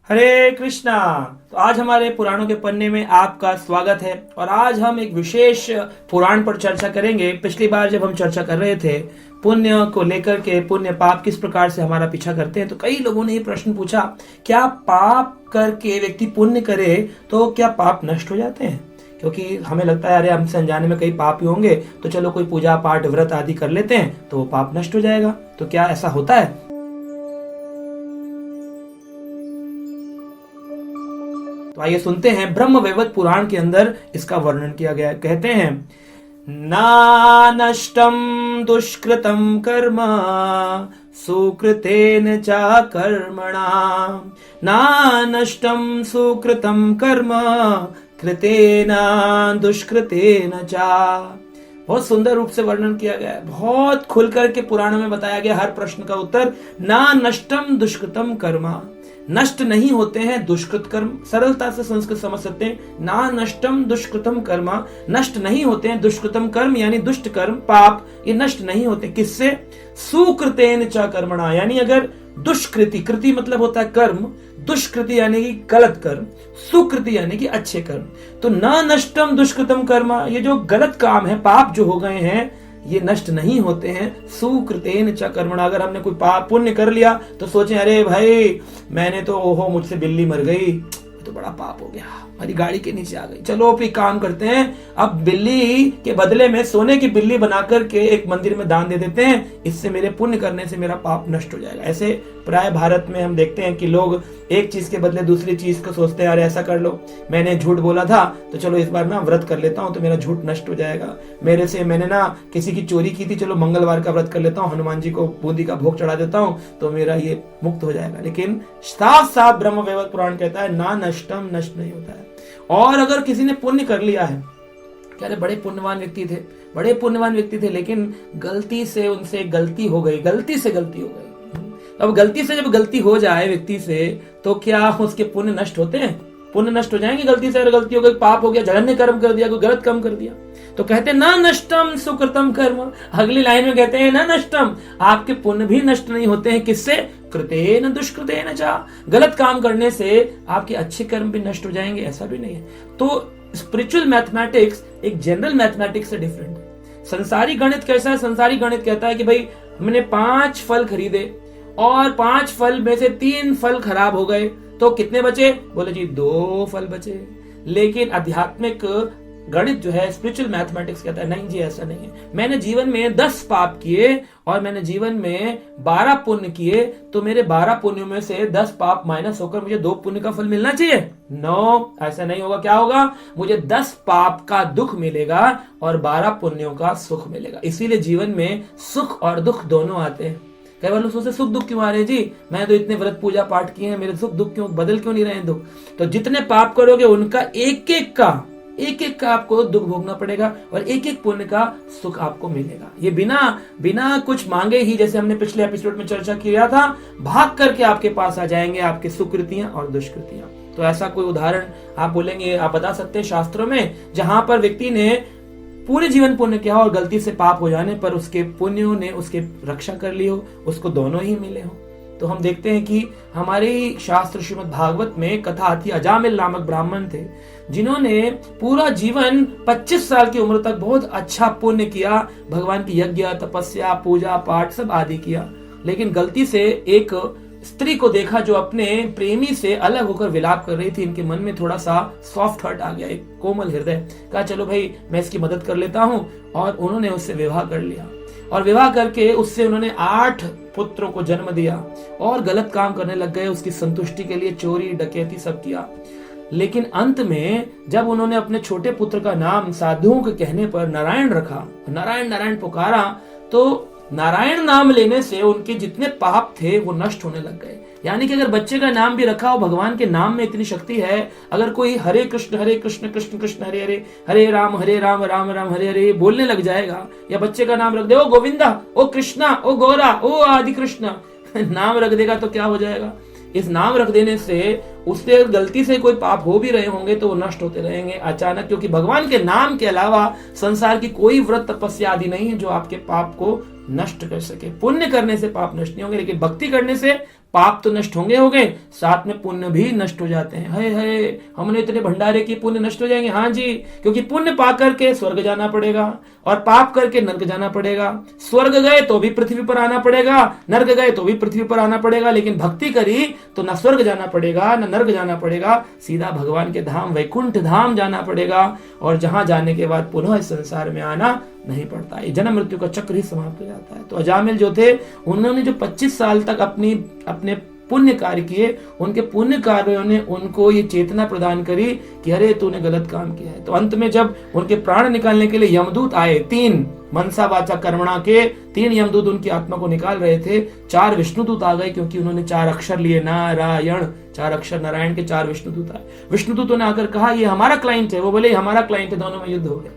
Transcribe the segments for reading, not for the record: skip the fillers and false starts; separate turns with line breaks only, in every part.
हरे कृष्णा। तो आज हमारे पुराणों के पन्ने में आपका स्वागत है और आज हम एक विशेष पुराण पर चर्चा करेंगे। पिछली बार जब हम चर्चा कर रहे थे पुण्य को लेकर के, पुण्य पाप किस प्रकार से हमारा पीछा करते हैं, तो कई लोगों ने ये प्रश्न पूछा, क्या पाप करके व्यक्ति पुण्य करे तो क्या पाप नष्ट हो जाते हैं? क्योंकि हमें लगता है अरे हमसे अनजाने में कई पाप ही होंगे, तो चलो कोई पूजा पाठ व्रत आदि कर लेते हैं तो वो पाप नष्ट हो जाएगा। तो क्या ऐसा होता है? तो आइए सुनते हैं, ब्रह्म वैवर्त पुराण के अंदर इसका वर्णन किया गया है। कहते हैं, ना नष्टम दुष्कृतम कर्म सुकृतेन चा कर्मणा, ना नष्टम सुकृतम कर्म कृतेन दुष्कृतेन चा। बहुत सुंदर रूप से वर्णन किया गया है, बहुत खुल करके पुराणों में बताया गया हर प्रश्न का उत्तर। ना नष्टम दुष्कृतम कर्म, नष्ट नहीं होते हैं दुष्कृत कर्म। सरलता से संस्कृत समझ सकते हैं। ना नष्टम दुष्कृतम कर्म, नष्ट नहीं होते हैं दुष्कृतम कर्म यानी दुष्ट कर्म पाप, ये नष्ट नहीं होते। किससे? सुकृतेन च कर्मणा, यानी अगर दुष्कृति, कृति मतलब होता है कर्म, दुष्कृति यानी कि गलत कर्म, सुकृति यानी कि अच्छे कर्म। तो न नष्टम दुष्कृतम कर्म, ये जो गलत काम है, पाप जो हो गए हैं, ये नष्ट नहीं होते हैं सुकृतेन च कर्मणा। अगर हमने कोई पाप पुण्य कर लिया तो सोचें अरे भाई मैंने तो ओहो मुझसे बिल्ली मर गई, तो बड़ा पाप हो गया, हमारी गाड़ी के नीचे आ गई, चलो फिर काम करते हैं, अब बिल्ली के बदले में सोने की बिल्ली बना करके एक मंदिर में दान दे देते हैं, इससे मेरे पुण्य करने से मेरा पाप नष्ट हो जाएगा। ऐसे प्राय भारत में हम देखते हैं कि लोग एक चीज के बदले दूसरी चीज को सोचते हैं, अरे ऐसा कर लो, मैंने झूठ बोला था तो चलो इस बार ना व्रत कर लेता हूँ तो मेरा झूठ नष्ट हो जाएगा, मैंने ना किसी की चोरी की थी, चलो मंगलवार का व्रत कर लेता हूँ, हनुमान जी को बूंदी का भोग चढ़ा देता हूँ तो मेरा ये मुक्त हो जाएगा। लेकिन साफ साफ ब्रह्म वैवर्त पुराण कहता है ना नष्टम, नष्ट नहीं होता है। और अगर किसी ने पुण्य कर लिया है, क्या बड़े पुण्यवान व्यक्ति थे, बड़े पुण्यवान व्यक्ति थे, लेकिन गलती से उनसे गलती हो गई, गलती से गलती हो गई। अब गलती से जब गलती हो जाए व्यक्ति से तो क्या उसके पुण्य नष्ट होते हैं? पुण्य नष्ट हो जाएंगे। गलती से अगर गलती हो गई, पाप हो गया, जघन्य कर्म कर दिया, कोई गलत कर्म कर दिया, तो कहते हैं ना नष्टम सुकृतम कर्म। अगली लाइन में कहते हैं ना नष्टम, आपके पुण्य भी नष्ट नहीं होते हैं। किससे? कृतेन दुष्कृतेन चा, गलत काम करने से आपके अच्छे कर्म भी नष्ट हो जाएंगे, ऐसा भी नहीं है। तो स्पिरिचुअल मैथमेटिक्स एक जनरल मैथमेटिक्स से डिफरेंट है। संसारी गणित कैसा है? संसारी गणित कहता है कि भाई हमने 5 फल खरीदे और 5 फल में से 3 फल खराब हो गए, तो कितने बचे? बोले जी 2 फल बचे। लेकिन आध्यात्मिक गणित जो है, स्पिरिचुअल मैथमेटिक्स कहता है नहीं जी ऐसा नहीं है, मैंने जीवन में 10 पाप किए और मैंने जीवन में 12 पुण्य किए, तो मेरे 12 पुण्यों में से 10 पाप माइनस होकर मुझे 2 पुण्य का फल मिलना चाहिए। नो, ऐसा नहीं होगा। क्या होगा? मुझे 10 पाप का दुख मिलेगा और 12 पुण्यों का सुख मिलेगा। इसीलिए जीवन में सुख और दुख दोनों आते हैं। कई बार लोग सोचते सुख दुख क्यों आ रहे हैं जी, मैं तो इतने व्रत पूजा पाठ किए हैं, मेरे सुख दुख क्यों बदल क्यों नहीं रहे हैं दुख? तो जितने पाप करोगे उनका एक एक का आपको दुख भोगना पड़ेगा और एक एक पुण्य का सुख आपको मिलेगा। ये बिना कुछ मांगे ही, जैसे हमने पिछले एपिसोड में चर्चा किया था, भाग करके आपके पास आ जाएंगे आपके सुकृतियां और दुष्कृतियां। तो ऐसा कोई उदाहरण आप बोलेंगे, आप बता सकते हैं शास्त्रों में जहां पर व्यक्ति ने पूरे जीवन पुण्य किया और गलती से पाप हो जाने पर उसके पुण्यों ने उसके रक्षा कर ली हो, उसको दोनों ही मिले हो? तो हम देखते हैं कि हमारे शास्त्र श्रीमद् भागवत में कथा आती है, अजामिल नामक ब्राह्मण थे जिन्होंने पूरा जीवन 25 साल की उम्र तक बहुत अच्छा पुण्य किया, भगवान की यज्ञ तपस्या पूजा पाठ सब आदि किया, लेकिन गलती से एक स्त्री को देखा जो अपने प्रेमी से अलग होकर विलाप कर रही थी। इनके मन में थोड़ा सा सॉफ्ट हार्ट आ गया, एक कोमल हृदय, कहा चलो भाई मैं इसकी मदद कर लेता हूँ, और उन्होंने उससे विवाह कर लिया और विवाह करके उससे उन्होंने 8 पुत्रों को जन्म दिया और गलत काम करने लग गए। उसकी संतुष्टि के लिए चोरी डकैती सब किया, लेकिन अंत में जब उन्होंने अपने छोटे पुत्र का नाम साधुओं के कहने पर नारायण रखा, नारायण नारायण पुकारा, तो नारायण नाम लेने से उनके जितने पाप थे वो नष्ट होने लग गए। यानी कि अगर बच्चे का नाम भी रखा हो, भगवान के नाम में इतनी शक्ति है। अगर कोई हरे कृष्ण कृष्ण कृष्ण हरे हरे, हरे राम राम राम हरे हरे बोलने लग जाएगा, या बच्चे का नाम रख दे ओ गोविंदा, ओ कृष्णा, ओ गौरा, ओ आदि कृष्णा नाम रख देगा तो क्या हो जाएगा? इस नाम रख देने से उससे गलती से कोई पाप हो भी रहे होंगे तो वो नष्ट होते रहेंगे अचानक, क्योंकि भगवान के नाम के अलावा संसार की कोई व्रत तपस्या आदि नहीं है जो आपके पाप को नष्ट कर सके। पुण्य करने से पाप नष्ट नहीं होंगे, लेकिन भक्ति करने से पाप तो नष्ट होंगे, साथ में पुण्य भी नष्ट हो जाते हैं। है हमने इतने भंडारे की, पुण्य नष्ट हो जाएंगे? हाँ जी, क्योंकि पुण्य पा करके स्वर्ग जाना पड़ेगा और पाप करके नर्क जाना पड़ेगा। स्वर्ग गए तो भी पृथ्वी पर आना पड़ेगा, नर्क गए तो भी पृथ्वी पर आना पड़ेगा, लेकिन भक्ति करी तो न स्वर्ग जाना पड़ेगा न नर्क जाना पड़ेगा, सीधा भगवान के धाम वैकुंठ धाम जाना पड़ेगा, और जहां जाने के बाद पुनः इस संसार में आना नहीं पड़ता। ये जन्म मृत्यु का चक्र ही समाप्त हो जाता है। तो अजामिल जो थे, उन्होंने जो 25 साल तक अपने पुण्य कार्य किए, उनके पुण्य कार्यों ने उनको ये चेतना प्रदान करी कि अरे तूने गलत काम किया है। तो अंत में जब उनके प्राण निकालने के लिए यमदूत आए, 3 मनसा वाचा कर्मणा के 3 यमदूत उनकी आत्मा को निकाल रहे थे, 4 विष्णुदूत आ गए, क्योंकि उन्होंने 4 अक्षर लिए, नारायण, 4 अक्षर नारायण के 4 विष्णुदूत आए। विष्णुदूतों ने आकर कहा ये हमारा क्लाइंट है, वो बोले हमारा क्लाइंट है, दोनों में युद्ध हो गया।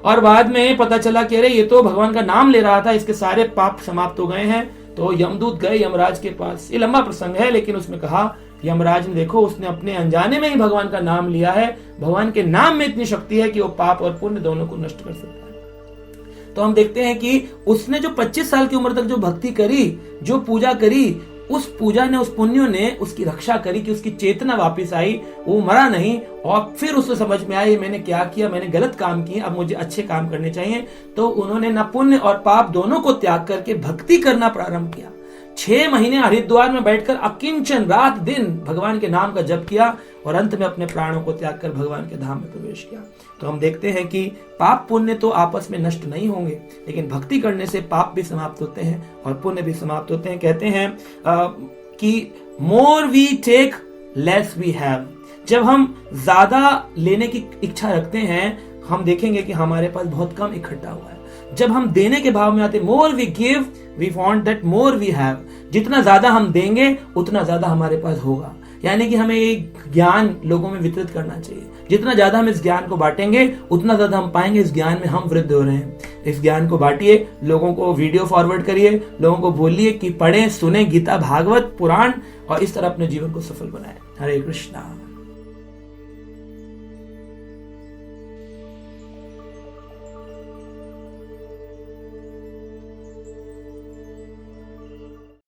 और बाद में पता चला कि अरे ये तो भगवान का नाम ले रहा था, इसके सारे पाप समाप्त हो गए हैं। तो यमदूत गए यमराज के पास। ये लंबा प्रसंग है, लेकिन उसमें कहा यमराज ने, देखो उसने अपने अनजाने में ही भगवान का नाम लिया है, भगवान के नाम में इतनी शक्ति है कि वो पाप और पुण्य दोनों को नष्ट कर सकता है। तो हम देखते हैं कि उसने जो 25 साल की उम्र तक जो भक्ति करी, जो पूजा करी, उस पूजा ने, उस पुण्यों ने उसकी रक्षा करी कि उसकी चेतना वापस आई, वो मरा नहीं। और फिर उसे समझ में आया मैंने क्या किया, मैंने गलत काम किए, अब मुझे अच्छे काम करने चाहिए। तो उन्होंने न पुण्य और पाप दोनों को त्याग करके भक्ति करना प्रारंभ किया। 6 महीने हरिद्वार में बैठकर अकिंचन रात दिन भगवान के नाम का जप किया, और अंत में अपने प्राणों को त्याग कर भगवान के धाम में प्रवेश किया। तो हम देखते हैं कि पाप पुण्य तो आपस में नष्ट नहीं होंगे, लेकिन भक्ति करने से पाप भी समाप्त होते हैं और पुण्य भी समाप्त होते हैं। कहते हैं कि more we take less we have. जब हम ज्यादा लेने की इच्छा रखते हैं, हम देखेंगे कि हमारे पास बहुत कम इकट्ठा हुआ है। जब हम देने के भाव में आते, more we give we want that more we have. जितना ज्यादा हम देंगे उतना ज्यादा हमारे पास होगा। यानी कि हमें एक ज्ञान लोगों में वितरित करना चाहिए। जितना ज्यादा हम इस ज्ञान को बांटेंगे उतना ज्यादा हम पाएंगे इस ज्ञान में हम वृद्ध हो रहे हैं। इस ज्ञान को बांटिए, लोगों को वीडियो फॉरवर्ड करिए, लोगों को बोलिए कि पढ़ें, सुने गीता, भागवत, पुराण, और इस तरह अपने जीवन को सफल बनाएं। हरे कृष्णा।